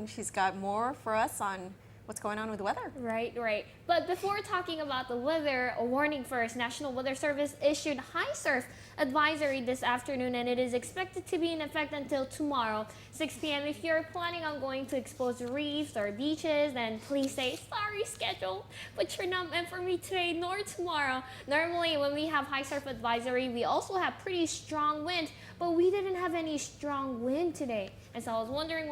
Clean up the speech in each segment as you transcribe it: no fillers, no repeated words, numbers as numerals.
and she's got more for us on what's going on with the weather. Right. But before talking about the weather, a warning first. National Weather Service issued high surf advisory this afternoon, and it is expected to be in effect until tomorrow, 6 p.m. If you're planning on going to exposed reefs or beaches, then please say, sorry schedule, but you're not meant for me today nor tomorrow. Normally, when we have high surf advisory, we also have pretty strong wind, but we didn't have any strong wind today. And so I was wondering,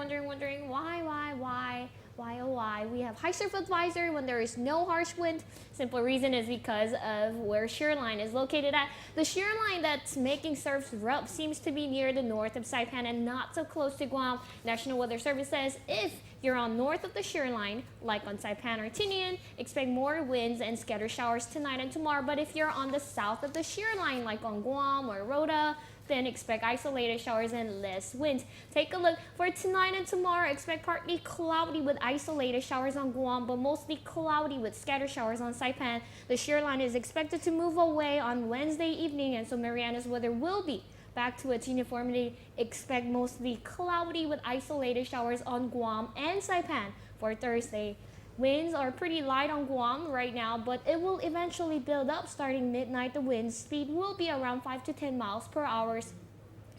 why we have high surf advisory when there is no harsh wind. Simple reason is because of where shear line is located at. The shear line that's making surfs rough seems to be near the north of Saipan and not so close to Guam. National Weather Service says if you're on north of the shear line, like on Saipan or Tinian, expect more winds and scattered showers tonight and tomorrow. But if you're on the south of the shear line, like on Guam or Rota, then expect isolated showers and less wind. Take a look. For tonight and tomorrow, expect partly cloudy with isolated showers on Guam, but mostly cloudy with scattered showers on Saipan. The shear line is expected to move away on Wednesday evening, and so Mariana's weather will be back to its uniformity. Expect mostly cloudy with isolated showers on Guam and Saipan for Thursday. Winds are pretty light on Guam right now, but it will eventually build up starting midnight. The wind speed will be around 5 to 10 miles per hour,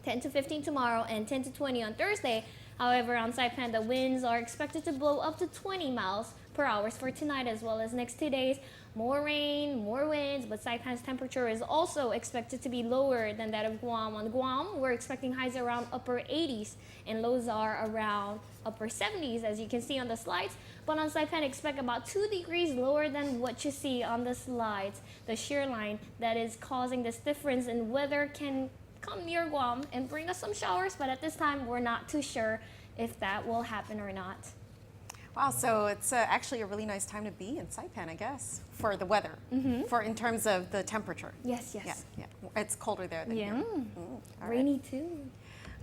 10 to 15 tomorrow and 10 to 20 on Thursday. However, on Saipan, the winds are expected to blow up to 20 miles per hour for tonight as well as next 2 days. More rain, more winds, but Saipan's temperature is also expected to be lower than that of Guam. On Guam, we're expecting highs around upper 80s and lows are around upper 70s, as you can see on the slides. But on Saipan, expect about 2 degrees lower than what you see on the slides. The shear line that is causing this difference in weather can come near Guam and bring us some showers, but at this time, we're not too sure if that will happen or not. Wow, so it's actually a really nice time to be in Saipan, I guess, for the weather, for in terms of the temperature. Yes. Yeah. It's colder there than here. Rainy too.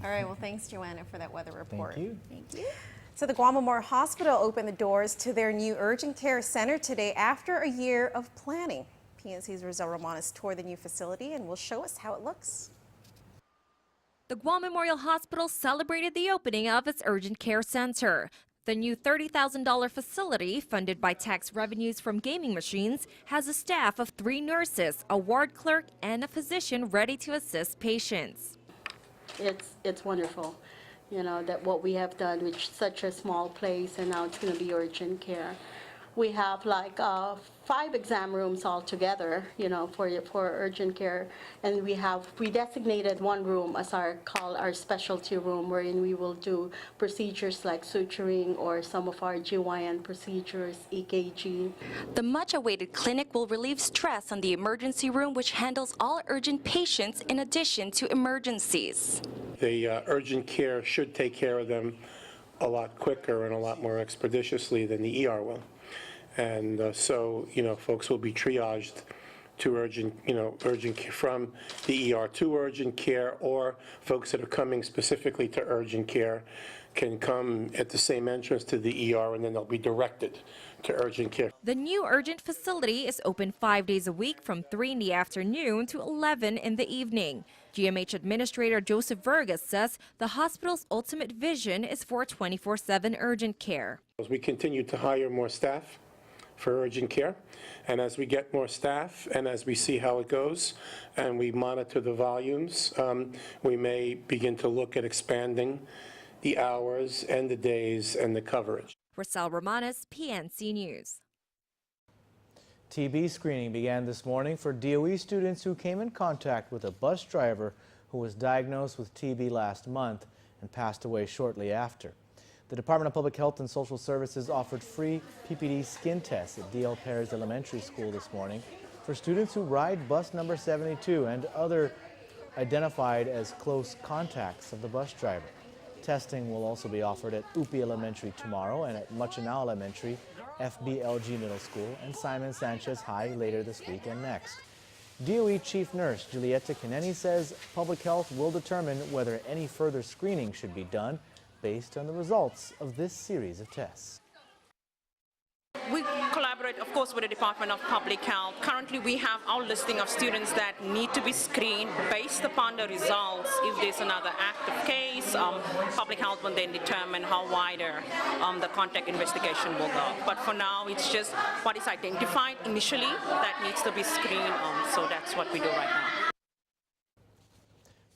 All right, well, thanks, Joanna, for that weather report. Thank you. Thank you. So the Guam Memorial Hospital opened the doors to their new urgent care center today after a year of planning. PNC's Rosel Romanes toured the new facility and will show us how it looks. The Guam Memorial Hospital celebrated the opening of its urgent care center. The new $30,000 facility, funded by tax revenues from gaming machines, has a staff of 3 nurses, a ward clerk, and a physician ready to assist patients. It's wonderful, you know, that what we have done with such a small place, and now it's going to be urgent care. We have like 5 exam rooms altogether, you know, for urgent care, and we designated 1 room as our specialty room, wherein we will do procedures like suturing or some of our GYN procedures, EKG. The much-awaited clinic will relieve stress on the emergency room, which handles all urgent patients in addition to emergencies. The urgent care should take care of them a lot quicker and a lot more expeditiously than the ER will. And so, you know, folks will be triaged to urgent care, from the ER to urgent care, or folks that are coming specifically to urgent care can come at the same entrance to the ER, and then they'll be directed to urgent care. The new urgent facility is open 5 days a week from 3 in the afternoon to 11 in the evening. GMH Administrator Joseph Vergas says the hospital's ultimate vision is for 24/7 urgent care. As we continue to hire more staff for urgent care, and as we get more staff and as we see how it goes and we monitor the volumes, we may begin to look at expanding the hours and the days and the coverage. Rosel Romanes, PNC News. TB screening began this morning for DOE students who came in contact with a bus driver who was diagnosed with TB last month and passed away shortly after. The Department of Public Health and Social Services offered free PPD skin tests at DL Perez Elementary School this morning for students who ride bus number 72 and other identified as close contacts of the bus driver. Testing will also be offered at UPI Elementary tomorrow and at Machinao Elementary, FBLG Middle School, and Simon Sanchez High later this week and next. DOE Chief Nurse Julieta Caneni says public health will determine whether any further screening should be done based on the results of this series of tests. We collaborate collaborate, of course, with the Department of Public Health. Currently, we have our listing of students that need to be screened based upon the results. If there's another active case, Public Health will then determine how wider the contact investigation will go. But for now, it's just what is identified initially that needs to be screened. So that's what we do right now.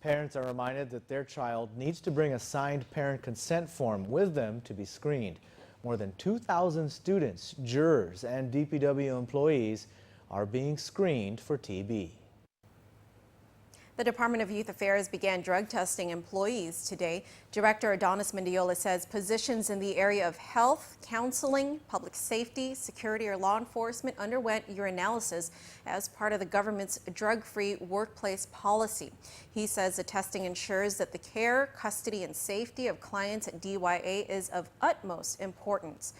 Parents are reminded that their child needs to bring a signed parent consent form with them to be screened. More than 2,000 students, jurors, and DPW employees are being screened for TB. The Department of Youth Affairs began drug testing employees today. Director Adonis Mendiola says positions in the area of health, counseling, public safety, security, or law enforcement underwent urinalysis as part of the government's drug-free workplace policy. He says the testing ensures that the care, custody, and safety of clients at DYA is of utmost importance.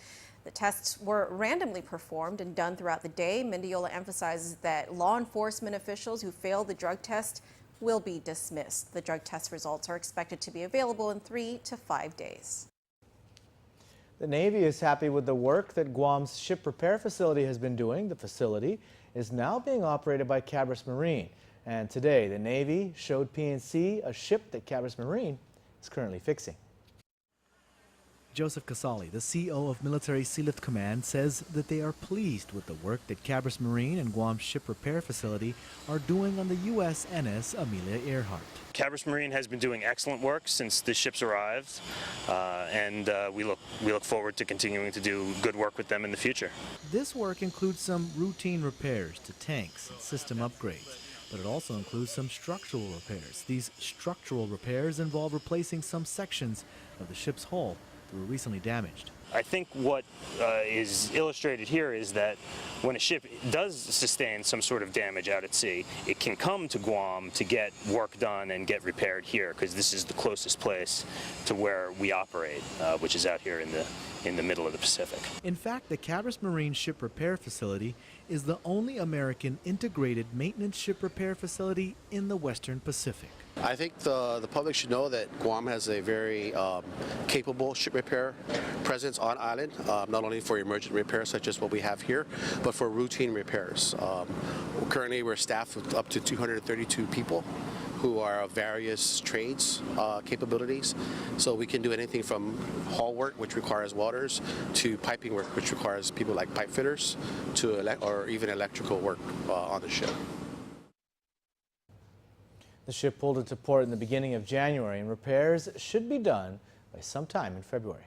The tests were randomly performed and done throughout the day. Mendiola emphasizes that law enforcement officials who fail the drug test will be dismissed. The drug test results are expected to be available in 3 to 5 days. The Navy is happy with the work that Guam's ship repair facility has been doing. The facility is now being operated by Cabris Marine. And today, the Navy showed PNC a ship that Cabris Marine is currently fixing. Joseph Casali, the CO of Military Sealift Command, says that they are pleased with the work that Cabris Marine and Guam's ship repair facility are doing on the USNS Amelia Earhart. Cabris Marine has been doing excellent work since the ships arrived, and we look forward to continuing to do good work with them in the future. This work includes some routine repairs to tanks and system upgrades, but it also includes some structural repairs. These structural repairs involve replacing some sections of the ship's hull that were recently damaged. I think what is illustrated here is that when a ship does sustain some sort of damage out at sea, it can come to Guam to get work done and get repaired here, because this is the closest place to where we operate, which is out here in the middle of the Pacific. In fact, the Cabris Marine Ship Repair Facility is the only American integrated maintenance ship repair facility in the Western Pacific. I think the public should know that Guam has a very capable ship repair presence on island, not only for emergent repairs such as what we have here, but for routine repairs. Currently, we're staffed with up to 232 people who are of various trades capabilities. So we can do anything from hull work, which requires welders, to piping work, which requires people like pipe fitters, or even electrical work on the ship. The ship pulled into port in the beginning of January, and repairs should be done by sometime in February.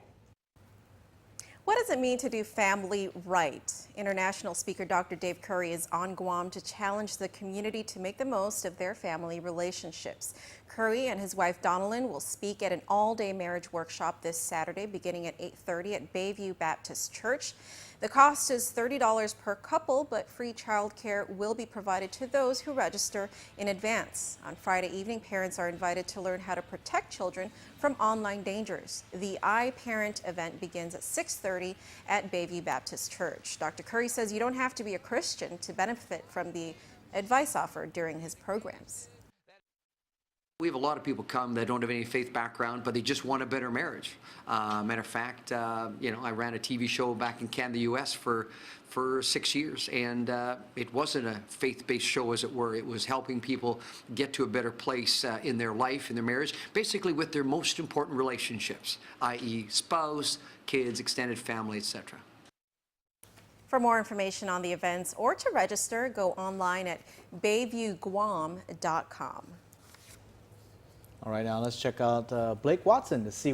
What does it mean to do family right? International speaker Dr. Dave Curry is on Guam to challenge the community to make the most of their family relationships. Curry and his wife Donalyn will speak at an all-day marriage workshop this Saturday beginning at 8:30 at Bayview Baptist Church. The cost is $30 per couple, but free childcare will be provided to those who register in advance. On Friday evening, parents are invited to learn how to protect children from online dangers. The iParent event begins at 6:30 at Bayview Baptist Church. Dr. Curry says you don't have to be a Christian to benefit from the advice offered during his programs. We have a lot of people come that don't have any faith background, but they just want a better marriage. Matter of fact, I ran a TV show back in Canada, U.S. for 6 years, and it wasn't a faith-based show, as it were. It was helping people get to a better place in their life, in their marriage, basically with their most important relationships, i.e. spouse, kids, extended family, etc. For more information on the events or to register, go online at bayviewguam.com. All right, now let's check out Blake Watson to see